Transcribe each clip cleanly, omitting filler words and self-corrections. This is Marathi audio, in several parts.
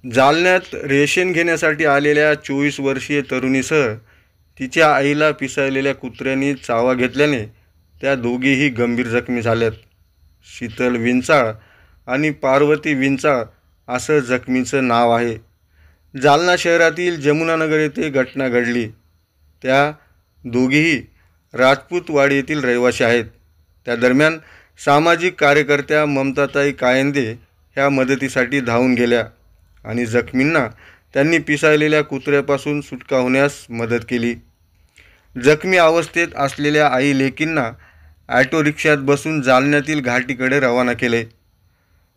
जालन्यात रेशन घेण्यासाठी आलेल्या 24 वर्षीय तरुणीसह तिच्या आईला पिसाळलेल्या कुत्र्यांनी चावा घेतल्याने त्या दोघीही गंभीर जखमी झाल्यात। शीतल विंचाळ आणि पार्वती विंचाळ असं जखमीचं नाव आहे। जालना शहरातील जमुनानगर येथे घटना घडली। त्या दोघीही राजपूतवाडी येथील रहिवासी आहेत। त्या दरम्यान सामाजिक कार्यकर्त्या ममताताई कायंदे ह्या मदतीसाठी धावून गेल्या आणि जखमींना त्यांनी पिसाळलेल्या कुत्र्यापासून सुटका होण्यास मदत केली। जखमी अवस्थेत असलेल्या आई लेकींना ऑटो रिक्षात बसून जालन्यातील घाटीकडे रवाना केले।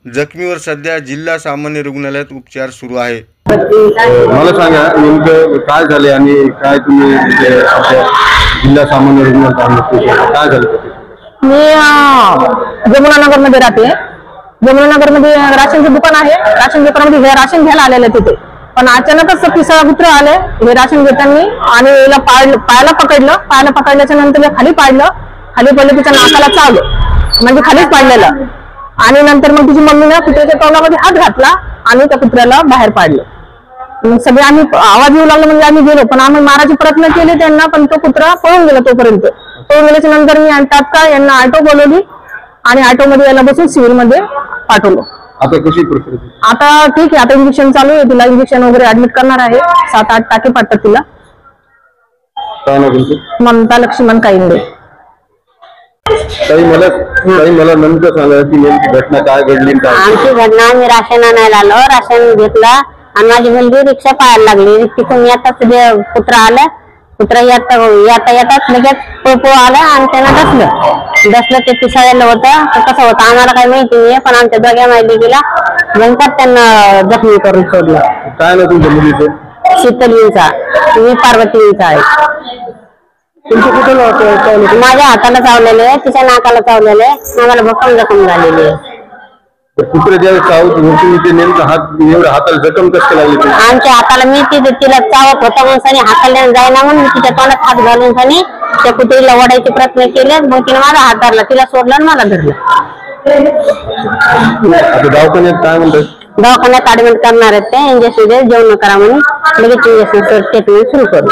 जखमीवर सध्या जिल्हा सामान्य रुग्णालयात उपचार सुरू आहे। मला सांगा नेमकं काय झाले आणि काय तुम्ही जिल्हा सामान्य रुग्णालयात काय झालं? मी जमुनानगर मध्ये राहते। जमुनानगर मध्ये राशनचं दुकान आहे। राशन दुकानामध्ये हे राशन घ्यायला आलेले तिथे, पण अचानकच पिसाळ कुत्रे आले हे राशन घेताना आणि याला पायाला पकडल्याच्या नंतर खाली पडलं तिच्या नाकाला चावलं, म्हणजे खालीच पाडलेलं। आणि नंतर मग तिची मम्मीने कुत्र्याच्या तोंडामध्ये हात घातला आणि त्या कुत्र्याला बाहेर पाडलं। मग सगळे आम्ही आवाज येऊ लागला म्हणजे आम्ही गेलो, पण आम्ही मारायचे प्रयत्न केले त्यांना, पण तो कुत्रा पळून गेला। पळून गेल्याच्या नंतर मी तात्काळ यांना ऑटो बोलवली आणि ऑटो मध्ये याला बसून सिव्हिल मध्ये पाठवलं। आता कशी परिस्थिती? आता ठीक आहे, आता इंजेक्शन चालू आहे, तिला इंजेक्शन वगैरे ऍडमिट करणार आहे। 7-8 टाके पडतात तिला। ममता लक्ष्मण कायंदे। मला नंतर सांगा की नेमकी घटना काय घडली? आमची घटना, आम्ही राशन आणायला आलो, राशन घेतलं आणि माझी मुलगी रिक्षा पाहायला लागली। तिथून येताच कुत्रा आला, कुत्रा येतात लगेच पोपो आला आणि त्यांना डसलं ते पिसाळलेलं होतं। कसं होतं आम्हाला काही माहिती नाही, पण आमच्या दोघ्या माहिती गेला नंतर त्यांना जखमी करून सोडलं। काय ना तुमच्या मुलीचं? शीतल विंचाळ, मी पार्वती विंचाळ आहे। माझ्या हाताला चावलेले, तिच्या नाकाला चावलेले, आम्हाला भक्कम जखम झालेली आहे। कुत्रे ज्यावेळेस चावत होते नेमकं एवढ्या हाताला जखम कसं लागली? आमच्या हाताला मी तिला चावत होता म्हणून हाताला जायना म्हणून तिच्या तोंडात हात घालून त्या कुत्रीला ओढायचे प्रयत्न केले। मग तिने माझा हात धरला, तिला सोडलं आणि मला धरलं। दवाखान्यात काय म्हणतात? दवाखान्यात ऍडमिट करणार आहेत ते, इंजेक्शन जेवण करा म्हणून लगेच इंजेक्शन ट्रीटमेंट सुरू करू।